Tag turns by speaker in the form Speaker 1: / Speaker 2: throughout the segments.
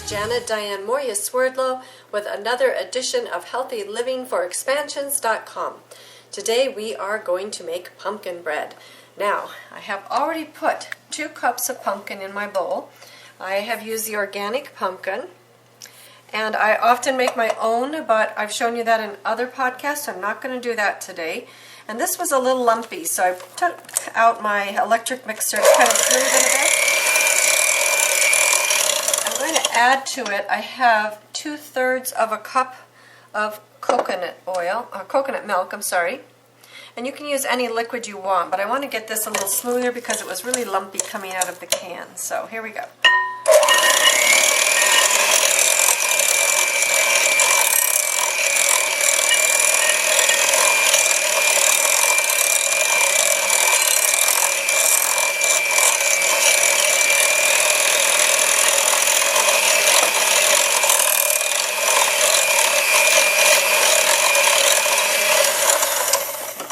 Speaker 1: is Janet Diane Moria Swerdlow with another edition of Healthy Living for Expansions.com. Today we are going to make pumpkin bread. Now, I have already put 2 cups of pumpkin in my bowl. I have used the organic pumpkin, and I often make my own, but I've shown you that in other podcasts, so I'm not going to do that today. And this was a little lumpy, so I took out my electric mixer to kind of smooth it a bit. I'm going to add to it, I have 2/3 of a cup of coconut milk, and you can use any liquid you want, but I want to get this a little smoother because it was really lumpy coming out of the can. So here we go.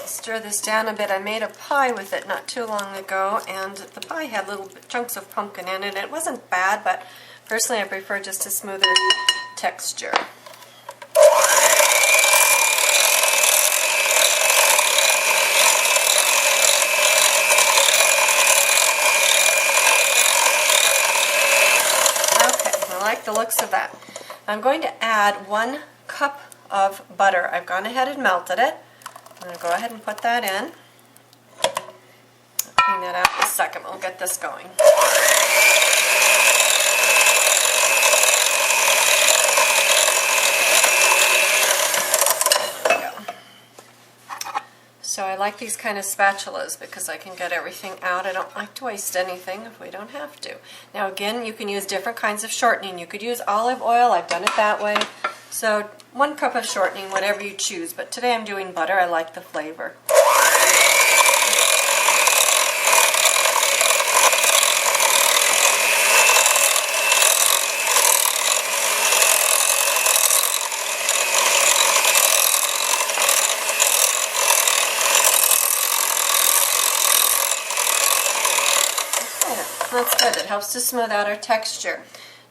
Speaker 1: Stir this down a bit. I made a pie with it not too long ago, and the pie had little chunks of pumpkin in it. It wasn't bad, but personally I prefer just a smoother texture. Okay, I like the looks of that. I'm going to add 1 cup of butter. I've gone ahead and melted it. I'm going to go ahead and put that in. I'll clean that out in a second. We'll get this going. There we go. So I like these kind of spatulas because I can get everything out. I don't like to waste anything if we don't have to. Now again, you can use different kinds of shortening. You could use olive oil. I've done it that way. So 1 cup of shortening, whatever you choose, but today I'm doing butter. I like the flavor. Okay, that's good. It helps to smooth out our texture.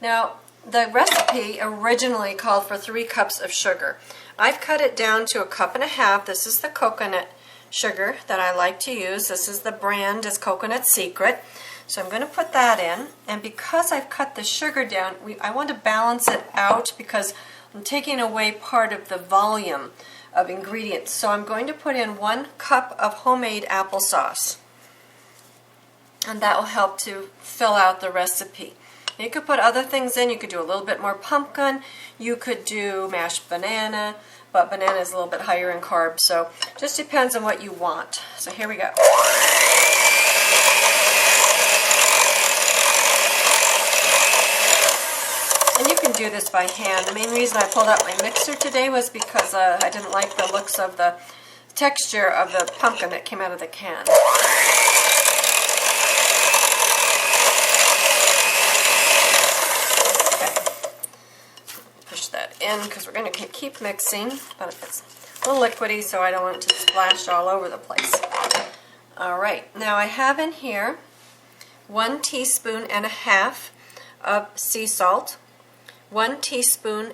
Speaker 1: Now, the recipe originally called for 3 cups of sugar. I've cut it down to 1.5 cups. This is the coconut sugar that I like to use. This is the brand is Coconut Secret. So I'm going to put that in. And because I've cut the sugar down, I want to balance it out because I'm taking away part of the volume of ingredients. So I'm going to put in 1 cup of homemade applesauce. And that will help to fill out the recipe. You could put other things in. You could do a little bit more pumpkin. You could do mashed banana, but banana is a little bit higher in carbs, so just depends on what you want. So here we go. And you can do this by hand. The main reason I pulled out my mixer today was because I didn't like the looks of the texture of the pumpkin that came out of the can. Because we're going to keep mixing, but it's a little liquidy, so I don't want it to splash all over the place. Alright, now I have in here 1.5 teaspoons of sea salt, 1.5 teaspoons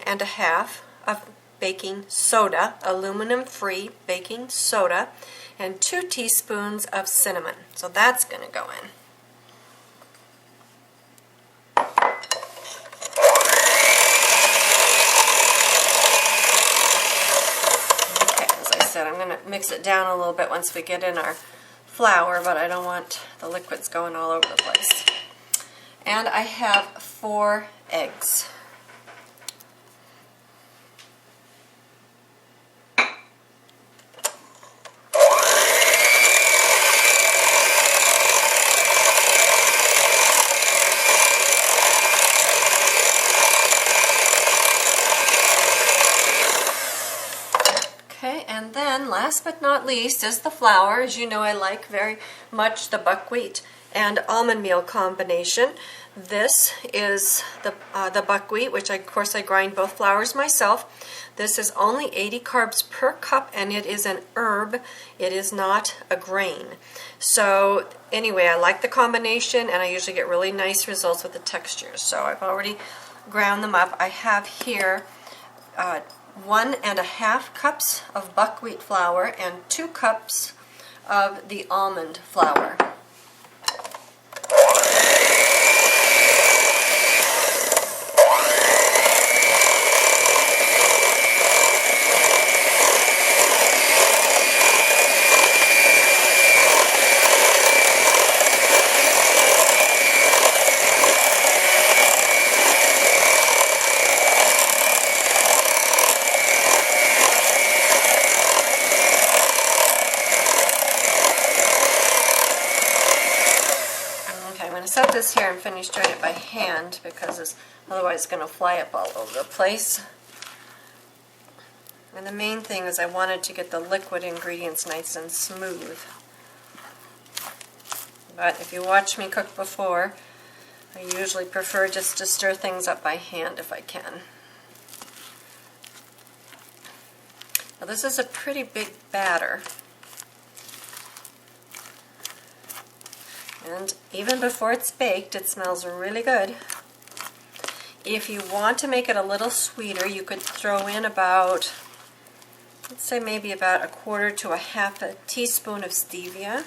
Speaker 1: of baking soda, aluminum-free baking soda, and 2 teaspoons of cinnamon. So that's going to go in. I'm going to mix it down a little bit once we get in our flour, but I don't want the liquids going all over the place. And I have 4 eggs. And then, last but not least, is the flour. As you know, I like very much the buckwheat and almond meal combination. This is the buckwheat, which of course I grind both flours myself. This is only 80 carbs per cup, and it is an herb. It is not a grain. So anyway, I like the combination, and I usually get really nice results with the textures. So I've already ground them up. I have here 1.5 cups of buckwheat flour and 2 cups of the almond flour. Set this here and finish doing it by hand because otherwise it's going to fly up all over the place. And the main thing is I wanted to get the liquid ingredients nice and smooth. But if you watch me cook before, I usually prefer just to stir things up by hand if I can. Now this is a pretty big batter. And even before it's baked, it smells really good. If you want to make it a little sweeter, you could throw in about, let's say maybe about 1/4 to 1/2 teaspoon of stevia.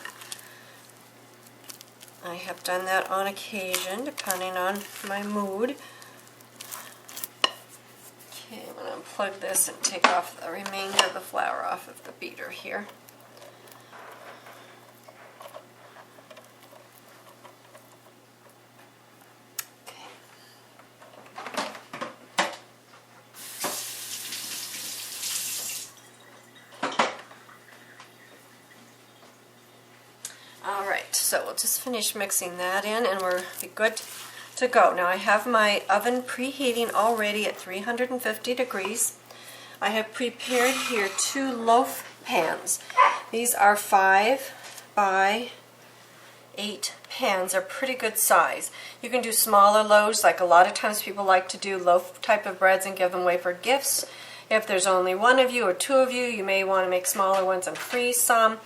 Speaker 1: I have done that on occasion, depending on my mood. Okay, I'm going to unplug this and take off the remainder of the flour off of the beater here. Alright, so we'll just finish mixing that in and we're good to go. Now I have my oven preheating already at 350 degrees. I have prepared here 2 loaf pans. These are 5 by 8 pans. They're pretty good size. You can do smaller loaves, like a lot of times people like to do loaf type of breads and give them away for gifts. If there's only 1 of you or 2 of you, you may want to make smaller ones and freeze some.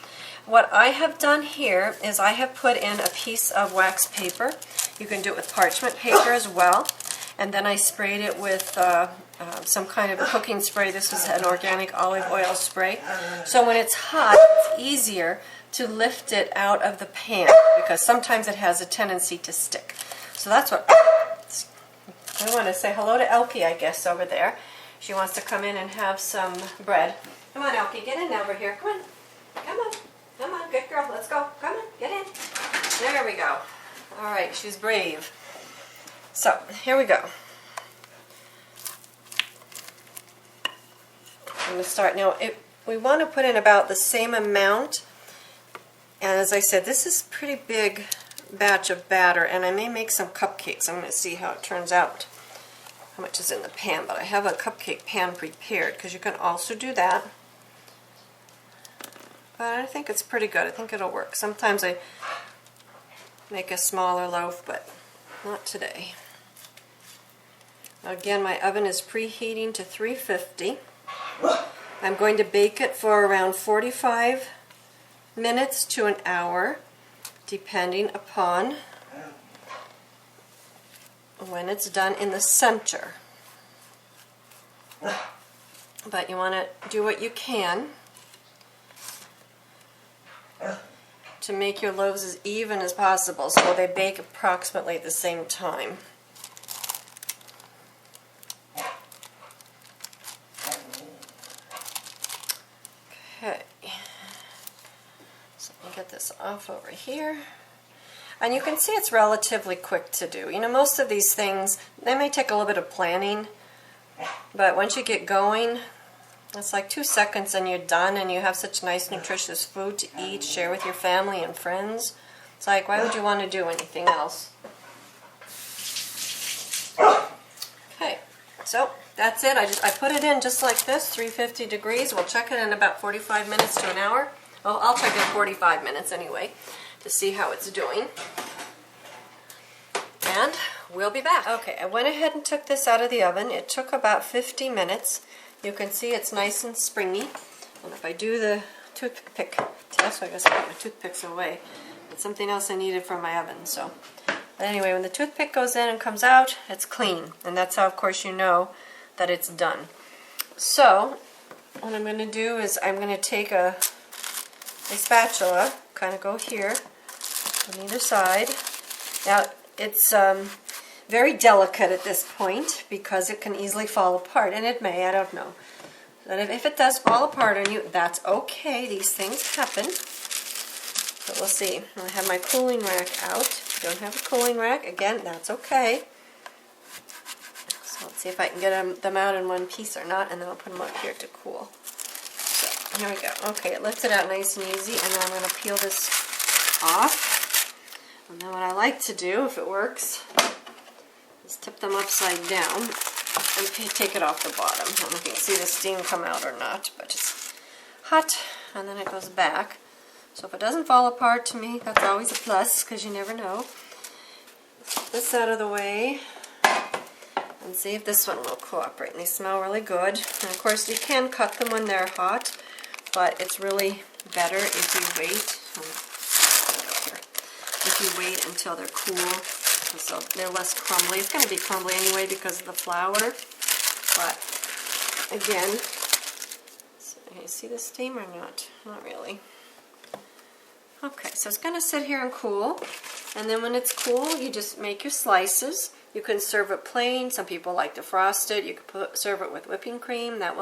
Speaker 1: What I have done here is I have put in a piece of wax paper. You can do it with parchment paper as well. And then I sprayed it with some kind of cooking spray. This is an organic olive oil spray. So when it's hot, it's easier to lift it out of the pan because sometimes it has a tendency to stick. So that's what I want to say hello to Elkie, I guess, over there. She wants to come in and have some bread. Come on, Elkie, get in over here. Come on. Come on. Come on, good girl. Let's go. Come on, get in. There we go. All right, she's brave. So, here we go. I'm going to start now. We want to put in about the same amount. And as I said, this is a pretty big batch of batter, and I may make some cupcakes. I'm going to see how it turns out, how much is in the pan. But I have a cupcake pan prepared, because you can also do that. But I think it's pretty good. I think it'll work. Sometimes I make a smaller loaf, but not today. Again, my oven is preheating to 350. I'm going to bake it for around 45 minutes to an hour, depending upon when it's done in the center. But you want to do what you can to make your loaves as even as possible so they bake approximately at the same time. Okay, so let me get this off over here. And you can see it's relatively quick to do. You know, most of these things, they may take a little bit of planning, but once you get going, it's like 2 seconds and you're done, and you have such nice nutritious food to eat, share with your family and friends. It's like, why would you want to do anything else? Okay, so that's it. I put it in just like this, 350 degrees. We'll check it in about 45 minutes to an hour. Well, I'll check in 45 minutes anyway to see how it's doing. And we'll be back. Okay, I went ahead and took this out of the oven. It took about 50 minutes. You can see it's nice and springy. And if I do the toothpick test, I guess I got my toothpicks away. It's something else I needed from my oven. So But anyway, when the toothpick goes in and comes out, it's clean. And that's how, of course, you know that it's done. So, what I'm going to do is I'm going to take a spatula, kind of go here on either side. Now, it's very delicate at this point because it can easily fall apart, and it may, I don't know. But if it does fall apart on you, that's okay. These things happen. But we'll see. I have my cooling rack out. If you don't have a cooling rack, again, that's okay. So let's see if I can get them out in one piece or not, and then I'll put them up here to cool. So here we go. Okay, it lifts it out nice and easy, and then I'm going to peel this off. And then what I like to do, if it works, is tip them upside down and take it off the bottom. I don't know if you can see the steam come out or not, but it's hot, and then it goes back. So if it doesn't fall apart, to me, that's always a plus, because you never know. Put this out of the way and see if this one will cooperate. And they smell really good. And of course, you can cut them when they're hot, but it's really better if you wait. If you wait until they're cool, so they're less crumbly. It's going to be crumbly anyway because of the flour. But again, so you see the steam or not? Not really. Okay, so it's going to sit here and cool, and then when it's cool, you just make your slices. You can serve it plain. Some people like to frost it. You can serve it with whipping cream. That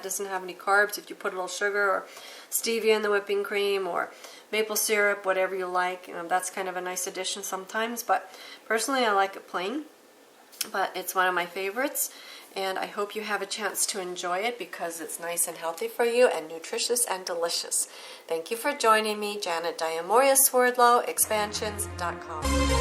Speaker 1: doesn't have any carbs. If you put a little sugar or stevia in the whipping cream or maple syrup, whatever you like, that's kind of a nice addition sometimes. But personally, I like it plain. But it's one of my favorites, and I hope you have a chance to enjoy it because it's nice and healthy for you and nutritious and delicious. Thank you for joining me, Janet Diamoria, Swerdlow, Expansions.com.